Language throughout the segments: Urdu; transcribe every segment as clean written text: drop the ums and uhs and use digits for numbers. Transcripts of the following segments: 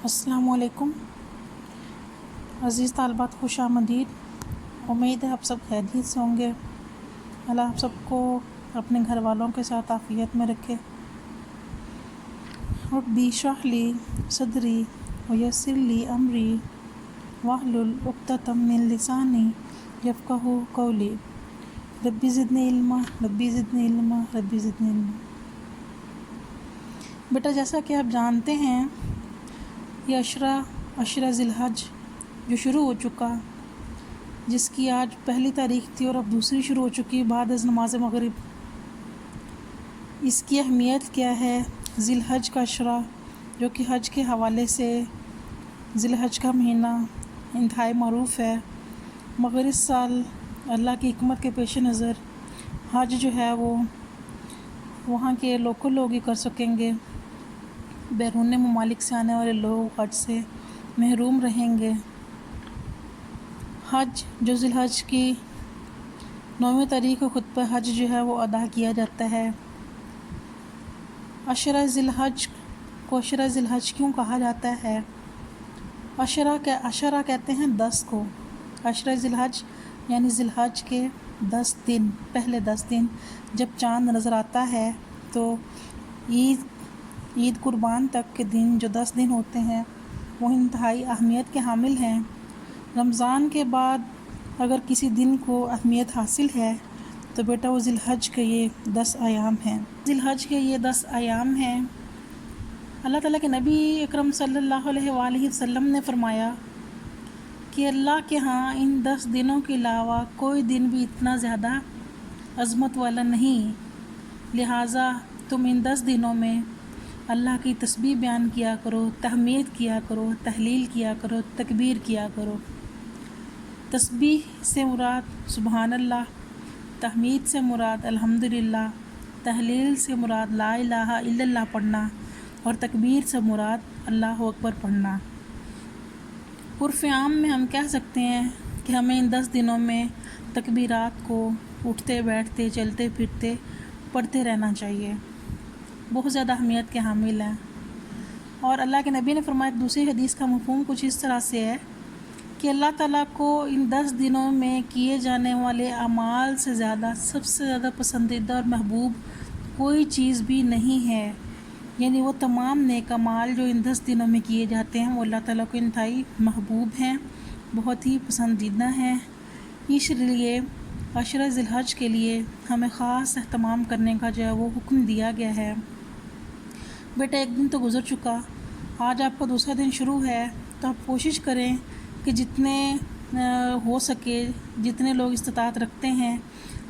السلام علیکم عزیز طالبات، خوش آمدید۔ امید ہے آپ سب خیریت سے ہوں گے۔ اللہ آپ سب کو اپنے گھر والوں کے ساتھ عافیت میں رکھے۔ ربی اشرح لی صدری ویسر لی امری واحلل عقدۃ من لسانی یفقہوا قولی۔ ربی زدنی علما، ربی زدنی علما، ربی زدنی علما۔ بیٹا، جیسا کہ آپ جانتے ہیں، یہ عشرہ ذی الحج جو شروع ہو چکا، جس کی آج پہلی تاریخ تھی اور اب دوسری شروع ہو چکی بعد از نماز مغرب۔ اس کی اہمیت کیا ہے؟ ذی الحج کا عشرہ، جو کہ حج کے حوالے سے ذی الحج کا مہینہ انتہائی معروف ہے، مگر اس سال اللہ کی حکمت کے پیش نظر حج جو ہے وہ وہاں کے لوکل لوگ ہی کر سکیں گے۔ بیرون ممالک سے آنے والے لوگ حج سے محروم رہیں گے۔ حج جو ذی الحج کی 9ویں تاریخ کو خطبہ حج جو ہے وہ ادا کیا جاتا ہے۔ عشرہ ذی الحج کو عشرہ ذی الحج کیوں کہا جاتا ہے؟ عشرہ کہتے ہیں 10 کو۔ عشرہ ذی الحج یعنی ذی الحج کے 10 دن، پہلے 10 دن جب چاند نظر آتا ہے تو عید قربان تک کے دن جو 10 دن ہوتے ہیں وہ انتہائی اہمیت کے حامل ہیں۔ رمضان کے بعد اگر کسی دن کو اہمیت حاصل ہے تو بیٹا وہ ذی الحج کے یہ 10 ایام ہیں۔ ذی الحج کے یہ 10 ایام ہیں۔ اللہ تعالیٰ کے نبی اکرم صلی اللہ علیہ وآلہ وسلم نے فرمایا کہ اللہ کے ہاں ان 10 دنوں کے علاوہ کوئی دن بھی اتنا زیادہ عظمت والا نہیں، لہٰذا تم ان 10 دنوں میں اللہ کی تسبیح بیان کیا کرو، تحمید کیا کرو، تحلیل کیا کرو، تکبیر کیا کرو۔ تسبیح سے مراد سبحان اللہ، تحمید سے مراد الحمدللہ، تحلیل سے مراد لا الہ الا اللہ پڑھنا، اور تکبیر سے مراد اللہ اکبر پڑھنا۔ عرف عام میں ہم کہہ سکتے ہیں کہ ہمیں ان 10 دنوں میں تکبیرات کو اٹھتے بیٹھتے چلتے پھرتے پڑھتے رہنا چاہیے، بہت زیادہ اہمیت کے حامل ہیں۔ اور اللہ کے نبی نے فرمایا، دوسری حدیث کا مفہوم کچھ اس طرح سے ہے کہ اللہ تعالیٰ کو ان 10 دنوں میں کیے جانے والے اعمال سے زیادہ، سب سے زیادہ پسندیدہ اور محبوب کوئی چیز بھی نہیں ہے، یعنی وہ تمام نیک اعمال جو ان 10 دنوں میں کیے جاتے ہیں وہ اللہ تعالیٰ کو انتہائی محبوب ہیں، بہت ہی پسندیدہ ہیں۔ اس لیے عشرہ ذی الحج کے لیے ہمیں خاص اہتمام کرنے کا جو ہے وہ حکم دیا گیا ہے۔ بیٹا، ایک دن تو گزر چکا، آج آپ کا دوسرا دن شروع ہے، تو آپ کوشش کریں کہ جتنے ہو سکے، جتنے لوگ استطاعت رکھتے ہیں،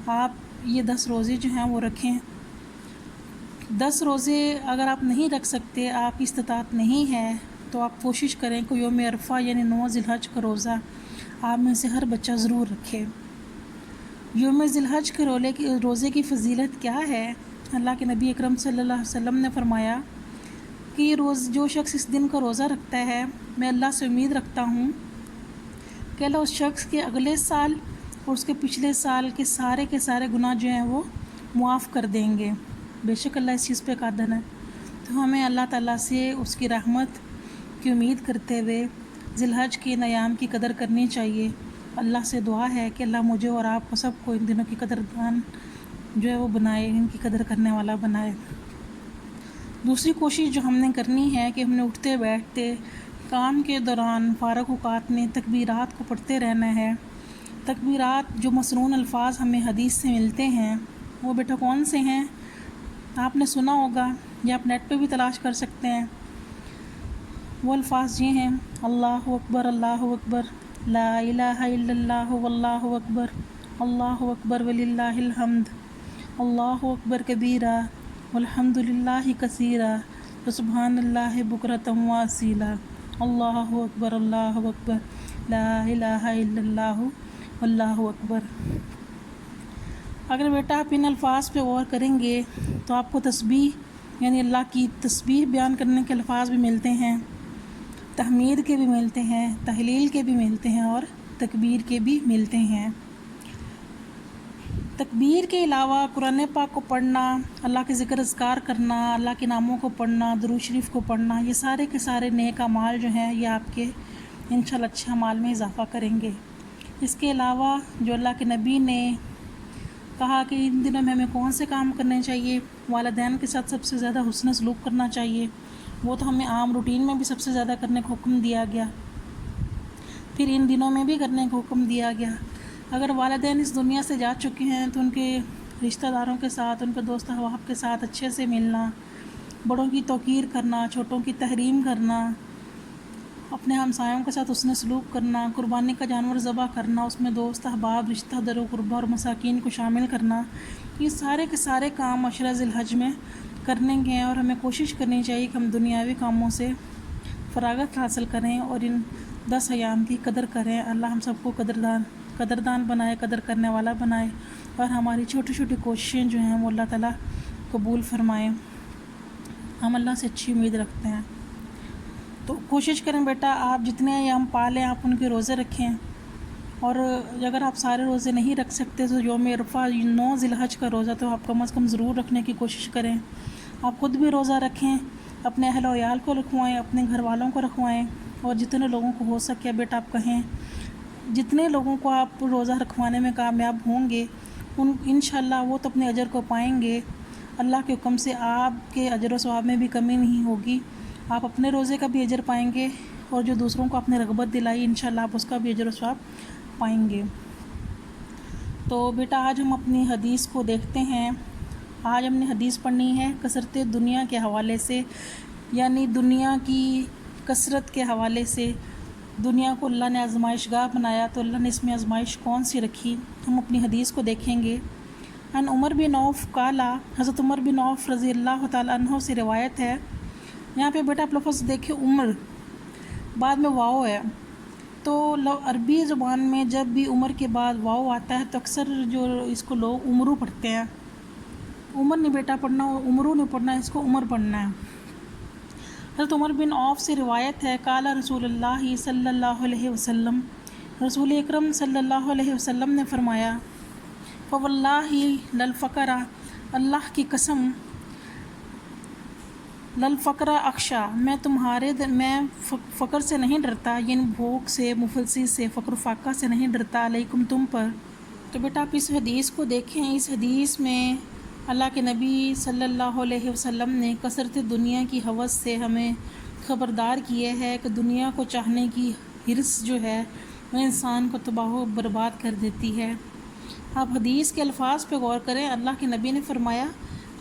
آپ یہ 10 روزے جو ہیں وہ رکھیں۔ 10 روزے اگر آپ نہیں رکھ سکتے، آپ کی استطاعت نہیں ہے، تو آپ کوشش کریں کہ یوم عرفہ یعنی 9 ذی الحج کا روزہ آپ میں سے ہر بچہ ضرور رکھے۔ یوم ذی الحج کے روزے کی فضیلت کیا ہے؟ اللہ کے نبی اکرم صلی اللہ علیہ وسلم نے فرمایا کہ یہ جو شخص اس دن کا روزہ رکھتا ہے، میں اللہ سے امید رکھتا ہوں کہ اللہ اس شخص کے اگلے سال اور اس کے پچھلے سال کے سارے گناہ جو ہیں وہ معاف کر دیں گے۔ بے شک اللہ اس چیز پہ قادر ہے۔ تو ہمیں اللہ تعالیٰ سے اس کی رحمت کی امید کرتے ہوئے ذی الحج کے ان ایام کی قدر کرنی چاہیے۔ اللہ سے دعا ہے کہ اللہ مجھے اور آپ کو سب کو ان دنوں کی قدردان جو ہے وہ بنائے، ان کی قدر کرنے والا بنائے۔ دوسری کوشش جو ہم نے کرنی ہے کہ ہم نے اٹھتے بیٹھتے کام کے دوران فارغ اوقات میں تکبیرات کو پڑھتے رہنا ہے۔ تکبیرات جو مسنون الفاظ ہمیں حدیث سے ملتے ہیں وہ بیٹا کون سے ہیں؟ آپ نے سنا ہوگا یا آپ نیٹ پہ بھی تلاش کر سکتے ہیں۔ وہ الفاظ یہ ہیں: اللہ اکبر، اللہ اکبر، لا الہ الا اللہ، واللہ اکبر، اللہ اکبر وللہ الحمد، اللہ اکبر کبیرہ والحمد للہ کثیرہ وسبحان اللہ بکرۃ واصیلا، اللہ اکبر، اللہ اکبر، لا الہ الا اللہ، واللہ اکبر۔ اگر بیٹا آپ ان الفاظ پہ غور کریں گے تو آپ کو تسبیح یعنی اللہ کی تسبیح بیان کرنے کے الفاظ بھی ملتے ہیں، تحمید کے بھی ملتے ہیں، تحلیل کے بھی ملتے ہیں، اور تکبیر کے بھی ملتے ہیں۔ تکبیر کے علاوہ قرآن پاک کو پڑھنا، اللہ کے ذکر اذکار کرنا، اللہ کے ناموں کو پڑھنا، درود شریف کو پڑھنا، یہ سارے کے سارے نیک اعمال جو ہیں یہ آپ کے انشاءاللہ اچھے اعمال میں اضافہ کریں گے۔ اس کے علاوہ جو اللہ کے نبی نے کہا کہ ان دنوں میں ہمیں کون سے کام کرنے چاہیے، والدین کے ساتھ سب سے زیادہ حسن سلوک کرنا چاہیے، وہ تو ہمیں عام روٹین میں بھی سب سے زیادہ کرنے کا حکم دیا گیا، پھر ان دنوں میں بھی کرنے کا حکم دیا گیا۔ اگر والدین اس دنیا سے جا چکے ہیں تو ان کے رشتہ داروں کے ساتھ، ان کے دوست احباب کے ساتھ اچھے سے ملنا، بڑوں کی توقیر کرنا، چھوٹوں کی تحریم کرنا، اپنے ہمسایوں کے ساتھ حسن سلوک کرنا، قربانی کا جانور ذبح کرنا، اس میں دوست احباب، رشتہ در و قربا اور مساکین کو شامل کرنا، یہ سارے کے سارے کام عشرہ ذی الحج میں کرنے کے ہیں، اور ہمیں کوشش کرنی چاہیے کہ ہم دنیاوی کاموں سے فراغت حاصل کریں اور ان 10 ایام کی قدر کریں۔ اللہ ہم سب کو قدردان بنائے، قدر کرنے والا بنائے، اور ہماری چھوٹی چھوٹی کوششیں جو ہیں وہ اللہ تعالیٰ قبول فرمائیں۔ ہم اللہ سے اچھی امید رکھتے ہیں، تو کوشش کریں بیٹا آپ جتنے ایام پالیں آپ ان کے روزے رکھیں، اور اگر آپ سارے روزے نہیں رکھ سکتے تو یوم عرفہ 9 ذی الحج کا روزہ تو آپ کم از کم ضرور رکھنے کی کوشش کریں۔ آپ خود بھی روزہ رکھیں، اپنے اہل و عیال کو رکھوائیں، اپنے گھر والوں کو رکھوائیں، اور جتنے لوگوں کو ہو سکے بیٹا آپ کہیں، جتنے لوگوں کو آپ روزہ رکھوانے میں کامیاب ہوں گے انشاءاللہ وہ تو اپنے اجر کو پائیں گے۔ اللہ کے حکم سے آپ کے اجر و ثواب میں بھی کمی نہیں ہوگی، آپ اپنے روزے کا بھی اجر پائیں گے، اور جو دوسروں کو آپ نے رغبت دلائی انشاءاللہ آپ اس کا بھی اجر و ثواب پائیں گے۔ تو بیٹا آج ہم اپنی حدیث کو دیکھتے ہیں۔ آج ہم نے حدیث پڑھنی ہے کثرت دنیا کے حوالے سے، یعنی دنیا کی کثرت کے حوالے سے۔ دنیا کو اللہ نے آزمائش گاہ بنایا تو اللہ نے اس میں آزمائش کون سی رکھی، ہم اپنی حدیث کو دیکھیں گے۔ ان عمر بن عوف قالا، حضرت عمر بن عوف رضی اللہ تعالیٰ عنہ سے روایت ہے۔ یہاں پہ بیٹا آپ لفظ دیکھیں عمر، بعد میں واو ہے، تو عربی زبان میں جب بھی عمر کے بعد واو آتا ہے تو اکثر جو اس کو لوگ عمرو پڑھتے ہیں۔ عمر نہیں بیٹا پڑھنا، عمرو نہیں پڑھنا، اس کو عمر پڑھنا ہے۔ حضرت عمر بن عوف سے روایت ہے، قال رسول اللہ صلی اللہ علیہ وسلم، رسول اکرم صلی اللہ علیہ وسلم نے فرمایا، فواللہ للفقر، اللہ کی قسم، للفقر اخشا، میں فقر سے نہیں ڈرتا، یعنی بھوک سے، مفلسی سے، فقر و فاقہ سے نہیں ڈرتا، علیکم تم پر۔ تو بیٹا آپ اس حدیث کو دیکھیں، اس حدیث میں اللہ کے نبی صلی اللہ علیہ وسلم نے کثرت دنیا کی ہوس سے ہمیں خبردار کیے ہے کہ دنیا کو چاہنے کی حرص جو ہے وہ انسان کو تباہ و برباد کر دیتی ہے۔ آپ حدیث کے الفاظ پہ غور کریں، اللہ کے نبی نے فرمایا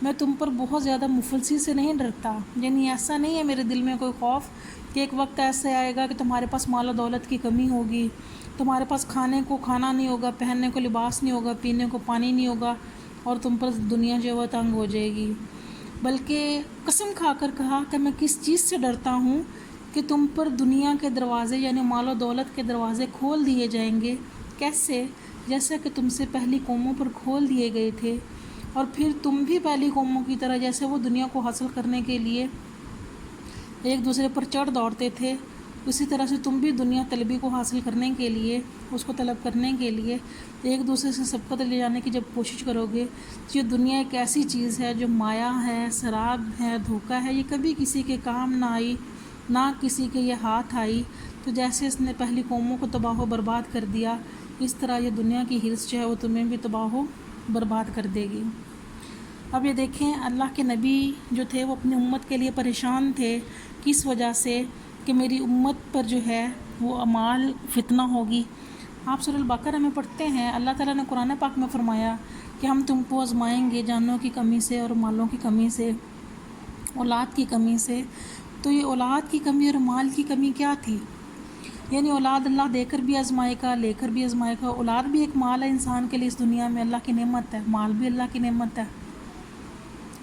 میں تم پر بہت زیادہ مفلسی سے نہیں ڈرتا، یعنی ایسا نہیں ہے میرے دل میں کوئی خوف کہ ایک وقت ایسے آئے گا کہ تمہارے پاس مال و دولت کی کمی ہوگی، تمہارے پاس کھانے کو کھانا نہیں ہوگا، پہننے کو لباس نہیں ہوگا، پینے کو پانی نہیں ہوگا، اور تم پر دنیا جو ہے وہ تنگ ہو جائے گی۔ بلکہ قسم کھا کر کہا کہ میں کس چیز سے ڈرتا ہوں کہ تم پر دنیا کے دروازے یعنی مال و دولت کے دروازے کھول دیے جائیں گے۔ کیسے؟ جیسا کہ تم سے پہلی قوموں پر کھول دیے گئے تھے، اور پھر تم بھی پہلی قوموں کی طرح جیسے وہ دنیا کو حاصل کرنے کے لیے ایک دوسرے پر چڑھ دوڑتے تھے، اسی طرح سے تم بھی دنیا طلبی کو حاصل کرنے کے لیے، اس کو طلب کرنے کے لیے ایک دوسرے سے سبقت لے جانے کی جب کوشش کرو گے، یہ دنیا ایک ایسی چیز ہے جو مایا ہے، سراب ہے، دھوکہ ہے، یہ کبھی کسی کے کام نہ آئی، نہ کسی کے یہ ہاتھ آئی۔ تو جیسے اس نے پہلی قوموں کو تباہ و برباد کر دیا، اس طرح یہ دنیا کی حرص جو ہے وہ تمہیں بھی تباہ و برباد کر دے گی۔ اب یہ دیکھیں اللہ کے نبی جو تھے وہ اپنی امت کے لیے پریشان تھے، کس وجہ سے کہ میری امت پر جو ہے وہ اعمال فتنہ ہوگی۔ آپ سورہ البقرہ میں پڑھتے ہیں اللہ تعالیٰ نے قرآن پاک میں فرمایا کہ ہم تم کو آزمائیں گے جانوں کی کمی سے اور مالوں کی کمی سے، اولاد کی کمی سے۔ تو یہ اولاد کی کمی اور مال کی کمی کیا تھی؟ یعنی اولاد اللہ دے کر بھی آزمائے گا، لے کر بھی آزمائے گا۔ اولاد بھی ایک مال ہے انسان کے لیے، اس دنیا میں اللہ کی نعمت ہے، مال بھی اللہ کی نعمت ہے۔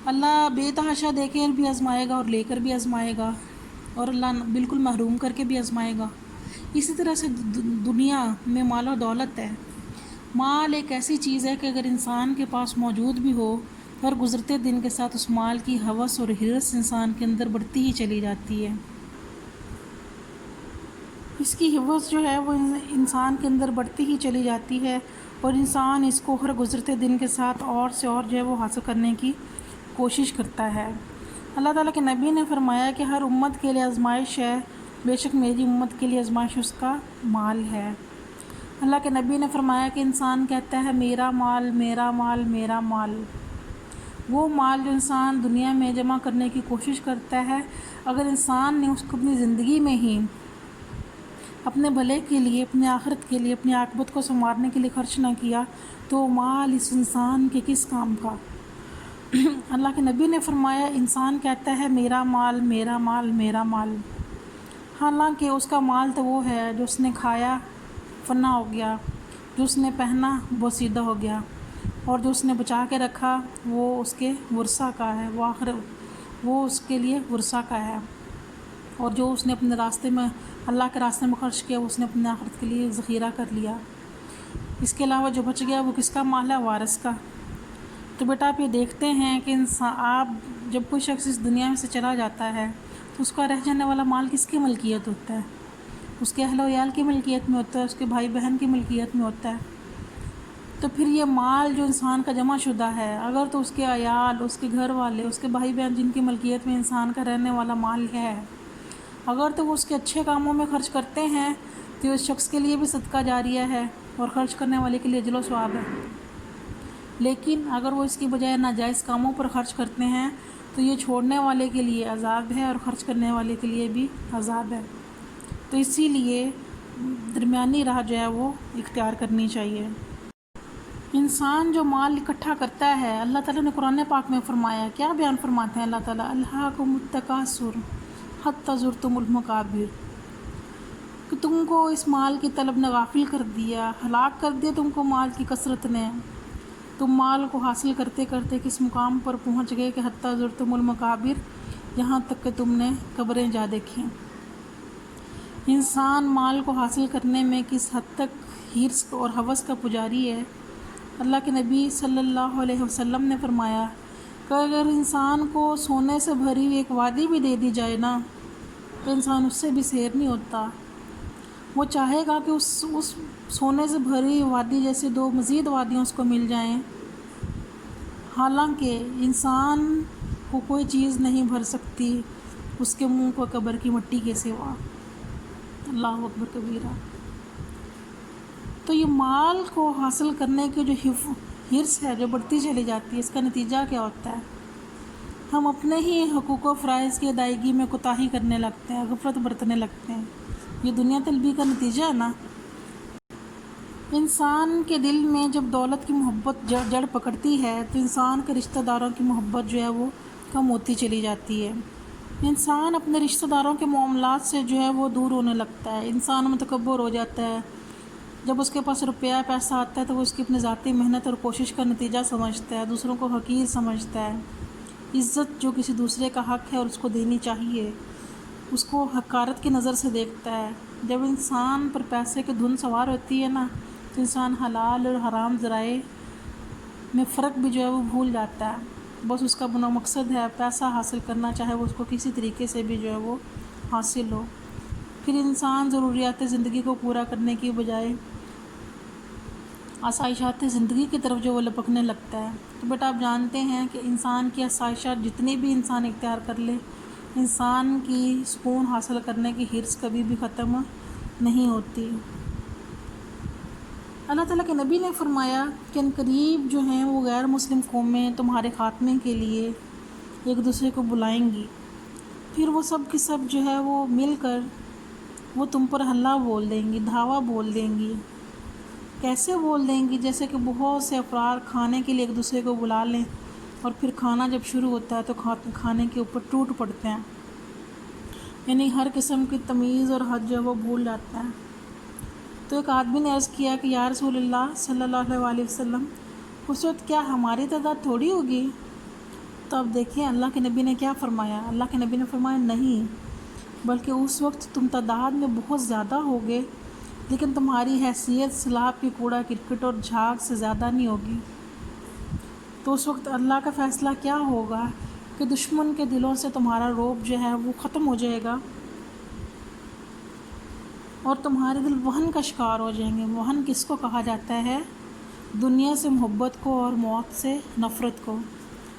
اللہ بے تحاشا دے کر بھی آزمائے گا اور لے کر بھی آزمائے گا، اور اللہ بالکل محروم کر کے بھی آزمائے گا۔ اسی طرح سے دنیا میں مال و دولت ہے۔ مال ایک ایسی چیز ہے کہ اگر انسان کے پاس موجود بھی ہو اور گزرتے دن کے ساتھ اس مال کی ہوس اور حرص انسان کے اندر بڑھتی ہی چلی جاتی ہے۔ اس کی ہوس جو ہے وہ انسان کے اندر بڑھتی ہی چلی جاتی ہے، اور انسان اس کو ہر گزرتے دن کے ساتھ اور سے اور جو ہے وہ حاصل کرنے کی کوشش کرتا ہے۔ اللہ تعالیٰ کے نبی نے فرمایا کہ ہر امت کے لیے آزمائش ہے، بے شک میری امت کے لیے آزمائش اس کا مال ہے۔ اللہ کے نبی نے فرمایا کہ انسان کہتا ہے میرا مال میرا مال میرا مال، وہ مال جو انسان دنیا میں جمع کرنے کی کوشش کرتا ہے، اگر انسان نے اس کو اپنی زندگی میں ہی اپنے بھلے کے لیے، اپنے آخرت کے لیے، اپنی عاقبت کو سنوارنے کے لیے خرچ نہ کیا تو مال اس انسان کے کس کام کا؟ اللہ کے نبی نے فرمایا انسان کہتا ہے میرا مال میرا مال میرا مال، حالانکہ اس کا مال تو وہ ہے جو اس نے کھایا فنا ہو گیا، جو اس نے پہنا بوسیدہ ہو گیا، اور جو اس نے بچا کے رکھا وہ اس کے ورثہ کا ہے، وہ اس کے لیے ورثہ کا ہے، اور جو اس نے اپنے راستے میں اللہ کے راستے میں خرچ کیا وہ اس نے اپنے آخرت کے لیے ذخیرہ کر لیا۔ اس کے علاوہ جو بچ گیا وہ کس کا مال ہے؟ وارث کا۔ تو بیٹا آپ یہ دیکھتے ہیں کہ آپ جب کوئی شخص اس دنیا میں سے چلا جاتا ہے تو اس کا رہ جانے والا مال کس کی ملکیت ہوتا ہے؟ اس کے اہل و عیال کی ملکیت میں ہوتا ہے، اس کے بھائی بہن کی ملکیت میں ہوتا ہے۔ تو پھر یہ مال جو انسان کا جمع شدہ ہے، اگر تو اس کے عیال، اس کے گھر والے، اس کے بھائی بہن جن کی ملکیت میں انسان کا رہنے والا مال ہے، اگر تو وہ اس کے اچھے کاموں میں خرچ کرتے ہیں تو اس شخص کے لیے بھی صدقہ جاریہ ہے اور خرچ کرنے والے کے لیے اجر و ثواب ہے، لیکن اگر وہ اس کی بجائے ناجائز کاموں پر خرچ کرتے ہیں تو یہ چھوڑنے والے کے لیے عذاب ہے اور خرچ کرنے والے کے لیے بھی عذاب ہے۔ تو اسی لیے درمیانی راہ جو ہے وہ اختیار کرنی چاہیے۔ انسان جو مال اکٹھا کرتا ہے، اللہ تعالیٰ نے قرآن پاک میں فرمایا، کیا بیان فرماتے ہیں اللہ تعالیٰ؟ الہاکم التکاثر حتی زرتم المقابر، کہ تم کو اس مال کی طلب نے غافل کر دیا، ہلاک کر دیا تم کو مال کی کثرت نے، تم مال کو حاصل کرتے کرتے کس مقام پر پہنچ گئے کہ حتی زرتم المقابر، یہاں تک کہ تم نے قبریں جا دیکھیں۔ انسان مال کو حاصل کرنے میں کس حد تک حرص اور ہوس کا پجاری ہے۔ اللہ کے نبی صلی اللہ علیہ وسلم نے فرمایا کہ اگر انسان کو سونے سے بھری ہوئی ایک وادی بھی دے دی جائے نا تو انسان اس سے بھی سیر نہیں ہوتا، وہ چاہے گا کہ اس سونے سے بھری وادی جیسے دو مزید وادیاں اس کو مل جائیں، حالانکہ انسان کو کوئی چیز نہیں بھر سکتی اس کے منہ کو قبر کی مٹی کے سوا۔ اللہ اکبر کبیرہ۔ تو یہ مال کو حاصل کرنے کی جو حرص ہے جو بڑھتی چلی جاتی ہے، اس کا نتیجہ کیا ہوتا ہے؟ ہم اپنے ہی حقوق و فرائض کی ادائیگی میں کوتاہی کرنے لگتے ہیں، غفلت برتنے لگتے ہیں۔ یہ دنیا طلبی کا نتیجہ ہے نا۔ انسان کے دل میں جب دولت کی محبت جڑ پکڑتی ہے تو انسان کے رشتہ داروں کی محبت جو ہے وہ کم ہوتی چلی جاتی ہے، انسان اپنے رشتہ داروں کے معاملات سے جو ہے وہ دور ہونے لگتا ہے، انسان متکبر ہو جاتا ہے۔ جب اس کے پاس روپیہ پیسہ آتا ہے تو وہ اس کی اپنی ذاتی محنت اور کوشش کا نتیجہ سمجھتا ہے، دوسروں کو حقیر سمجھتا ہے۔ عزت جو کسی دوسرے کا حق ہے اور اس کو دینی چاہیے، اس کو حقارت کی نظر سے دیکھتا ہے۔ جب انسان پر پیسے کی دھن سوار ہوتی ہے نا تو انسان حلال اور حرام ذرائع میں فرق بھی جو ہے وہ بھول جاتا ہے، بس اس کا بنا مقصد ہے پیسہ حاصل کرنا، چاہے وہ اس کو کسی طریقے سے بھی جو ہے وہ حاصل ہو۔ پھر انسان ضروریات زندگی کو پورا کرنے کی بجائے آسائشات زندگی کی طرف جو وہ لپکنے لگتا ہے۔ تو بیٹا آپ جانتے ہیں کہ انسان کی آسائشات جتنی بھی انسان اختیار کر لے، انسان کی سکون حاصل کرنے کی حرص کبھی بھی ختم نہیں ہوتی۔ اللہ تعالیٰ کے نبی نے فرمایا کہ عنقریب جو ہیں وہ غیر مسلم قومیں تمہارے خاتمے کے لیے ایک دوسرے کو بلائیں گی، پھر وہ سب کی سب جو ہے وہ مل کر وہ تم پر حلہ بول دیں گی، دھاوا بول دیں گی۔ کیسے بول دیں گی؟ جیسے کہ بہت سے افراد کھانے کے لیے ایک دوسرے کو بلا لیں اور پھر کھانا جب شروع ہوتا ہے تو کھانے کے اوپر ٹوٹ پڑتے ہیں، یعنی ہر قسم کی تمیز اور حد جو وہ بھول جاتا ہے۔ تو ایک آدمی نے عرض کیا کہ یا رسول اللہ صلی اللہ علیہ وسلم، اس وقت کیا ہماری تعداد تھوڑی ہوگی؟ تو اب دیکھیں اللہ کے نبی نے کیا فرمایا۔ اللہ کے نبی نے فرمایا نہیں، بلکہ اس وقت تم تعداد میں بہت زیادہ ہوگے، لیکن تمہاری حیثیت سیلاب کی کوڑا کرکٹ اور جھاگ سے زیادہ نہیں ہوگی۔ تو اس وقت اللہ کا فیصلہ کیا ہوگا کہ دشمن کے دلوں سے تمہارا رعب جو ہے وہ ختم ہو جائے گا اور تمہارے دل وہن کا شکار ہو جائیں گے۔ وہن کس کو کہا جاتا ہے؟ دنیا سے محبت کو اور موت سے نفرت کو۔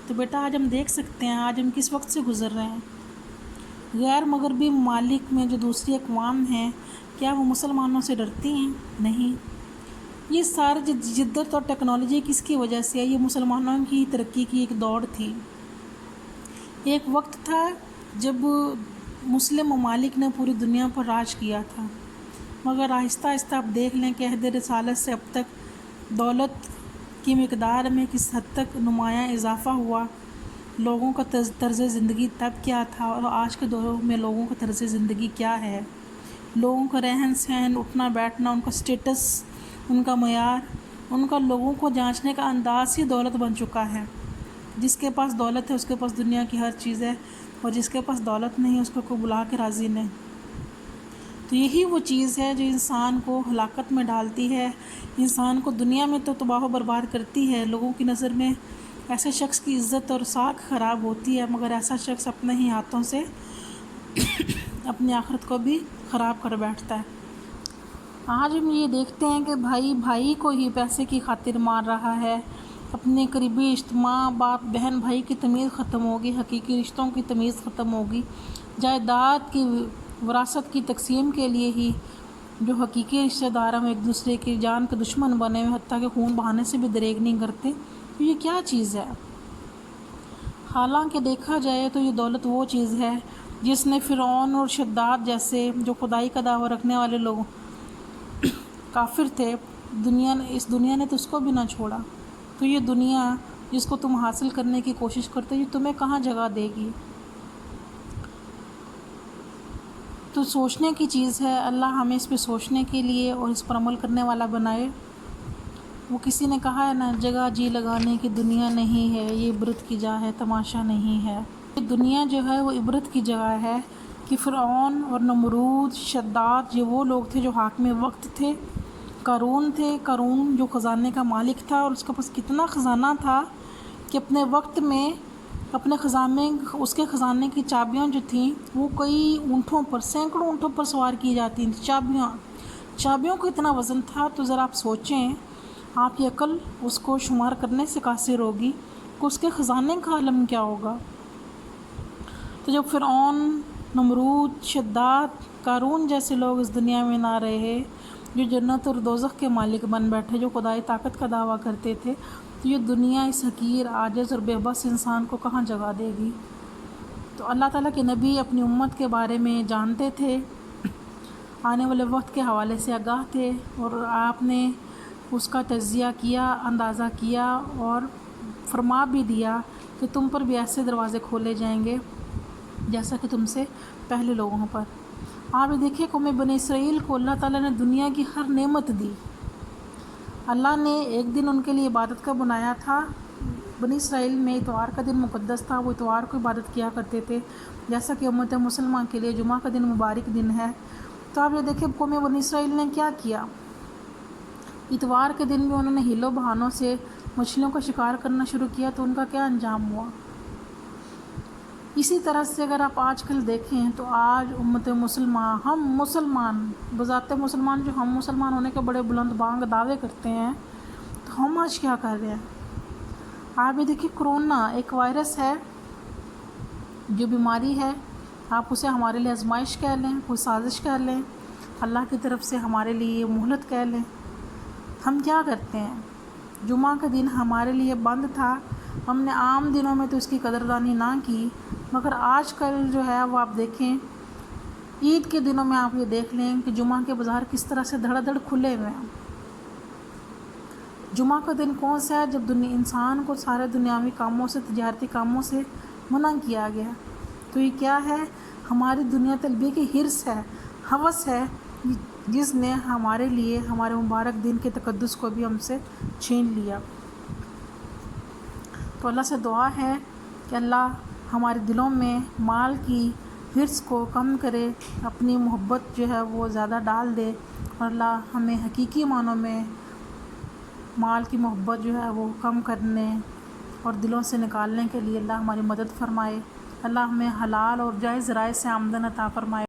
تو بیٹا آج ہم دیکھ سکتے ہیں آج ہم کس وقت سے گزر رہے ہیں۔ غیر مغربی ممالک میں جو دوسری اقوام ہیں، کیا وہ مسلمانوں سے ڈرتی ہیں؟ نہیں۔ یہ ساری جدت اور ٹیکنالوجی کس کی وجہ سے ہے؟ یہ مسلمانوں کی ترقی کی ایک دوڑ تھی۔ ایک وقت تھا جب مسلم ممالک نے پوری دنیا پر راج کیا تھا، مگر آہستہ آہستہ آپ دیکھ لیں کہ عہد رسالت سے اب تک دولت کی مقدار میں کس حد تک نمایاں اضافہ ہوا۔ لوگوں کا طرز زندگی تب کیا تھا اور آج کے دور میں لوگوں کا طرز زندگی کیا ہے۔ لوگوں کا رہن سہن، اٹھنا بیٹھنا، ان کا سٹیٹس، ان کا معیار، ان کا لوگوں کو جانچنے کا انداز ہی دولت بن چکا ہے۔ جس کے پاس دولت ہے اس کے پاس دنیا کی ہر چیز ہے، اور جس کے پاس دولت نہیں اس کو کوئی بلا کے راضی نہیں۔ تو یہی وہ چیز ہے جو انسان کو ہلاکت میں ڈالتی ہے، انسان کو دنیا میں تو تباہ و برباد کرتی ہے۔ لوگوں کی نظر میں ایسے شخص کی عزت اور ساکھ خراب ہوتی ہے، مگر ایسا شخص اپنے ہی ہاتھوں سے اپنی آخرت کو بھی خراب کر بیٹھتا ہے۔ آج ہم یہ دیکھتے ہیں کہ بھائی بھائی کو ہی پیسے کی خاطر مار رہا ہے، اپنے قریبی ماں باپ بہن بھائی کی تمیز ختم ہوگی، حقیقی رشتوں کی تمیز ختم ہوگی، جائیداد کی وراثت کی تقسیم کے لیے ہی جو حقیقی رشتہ دار ہم ایک دوسرے کی جان کے دشمن بنے ہوئے، حتیٰ کہ خون بہانے سے بھی دریغ نہیں کرتے۔ تو یہ کیا چیز ہے؟ حالانکہ دیکھا جائے تو یہ دولت وہ چیز ہے جس نے فرعون اور شداد جیسے جو خدائی کا دعویٰ رکھنے والے لوگ کافر تھے، اس دنیا نے تو اس کو بھی نہ چھوڑا۔ تو یہ دنیا جس کو تم حاصل کرنے کی کوشش کرتے ہو، یہ تمہیں کہاں جگہ دے گی؟ تو سوچنے کی چیز ہے۔ اللہ ہمیں اس پہ سوچنے کے لیے اور اس پر عمل کرنے والا بنائے۔ وہ کسی نے کہا ہے نا، جگہ جی لگانے کی دنیا نہیں ہے، یہ عبرت کی جا ہے، تماشا نہیں ہے۔ یہ دنیا جو ہے وہ عبرت کی جگہ ہے کہ فرعون اور نمرود، شداد، یہ وہ لوگ تھے جو حاکم وقت تھے۔ قارون تھے، قارون جو خزانے کا مالک تھا، اور اس کے پاس کتنا خزانہ تھا کہ اپنے وقت میں اس کے خزانے کی چابیاں جو تھیں وہ کئی اونٹوں پر، سینکڑوں اونٹوں پر سوار کی جاتی تھیں۔ چابیوں کو اتنا وزن تھا۔ تو ذرا آپ سوچیں، آپ کی عقل اس کو شمار کرنے سے قاصر ہوگی کہ اس کے خزانے کا عالم کیا ہوگا۔ تو جب فرعون، نمرود، شداد، قارون جیسے لوگ اس دنیا میں نہ رہے، جو جنت اور دوزخ کے مالک بن بیٹھے، جو خدائی طاقت کا دعویٰ کرتے تھے، تو یہ دنیا اس حقیر، عاجز اور بے بس انسان کو کہاں جگہ دے گی؟ تو اللہ تعالیٰ کے نبی اپنی امت کے بارے میں جانتے تھے، آنے والے وقت کے حوالے سے آگاہ تھے، اور آپ نے اس کا تجزیہ کیا، اندازہ کیا، اور فرما بھی دیا کہ تم پر بھی ایسے دروازے کھولے جائیں گے جیسا کہ تم سے پہلے لوگوں پر۔ آپ یہ دیکھیں، قوم بنی اسرائیل کو اللہ تعالیٰ نے دنیا کی ہر نعمت دی۔ اللہ نے ایک دن ان کے لیے عبادت کا بنایا تھا۔ بنی اسرائیل میں اتوار کا دن مقدس تھا، وہ اتوار کو عبادت کیا کرتے تھے، جیسا کہ امت مسلمان کے لیے جمعہ کا دن مبارک دن ہے۔ تو آپ یہ دیکھیں قوم بنی اسرائیل نے کیا کیا۔ اتوار کے دن بھی انہوں نے ہیلوں بہانوں سے مچھلیوں کا شکار کرنا شروع کیا، تو ان کا کیا انجام ہوا؟ اسی طرح سے اگر آپ آج کل دیکھیں تو آج امت مسلمان، ہم مسلمان، بذات مسلمان، جو ہم مسلمان ہونے کے بڑے بلند بانگ دعوے کرتے ہیں، تو ہم آج کیا کر رہے ہیں؟ آپ یہ دیکھیں، کرونا ایک وائرس ہے، جو بیماری ہے، آپ اسے ہمارے لیے آزمائش کہہ لیں، کوئی سازش کہہ لیں، اللہ کی طرف سے ہمارے لیے مہلت کہہ لیں۔ ہم کیا کرتے ہیں؟ جمعہ کا دن ہمارے لیے بند تھا، ہم نے عام دنوں میں تو اس کی قدردانی نہ کی، مگر آج کل جو ہے وہ آپ دیکھیں، عید کے دنوں میں آپ یہ دیکھ لیں کہ جمعہ کے بازار کس طرح سے دھڑا دھڑ کھلے ہوئے ہیں۔ جمعہ کا دن کون سا ہے؟ جب انسان کو سارے دنیاوی کاموں سے، تجارتی کاموں سے منع کیا گیا۔ تو یہ کیا ہے؟ ہماری دنیا طلبی کی حرص ہے، ہوس ہے، جس نے ہمارے لیے ہمارے مبارک دن کے تقدس کو بھی ہم سے چھین لیا۔ تو اللہ سے دعا ہے کہ اللہ ہمارے دلوں میں مال کی حرص کو کم کرے، اپنی محبت جو ہے وہ زیادہ ڈال دے، اور اللہ ہمیں حقیقی معنوں میں مال کی محبت جو ہے وہ کم کرنے اور دلوں سے نکالنے کے لیے اللہ ہماری مدد فرمائے۔ اللہ ہمیں حلال اور جائز ذرائع سے آمدن عطا فرمائے۔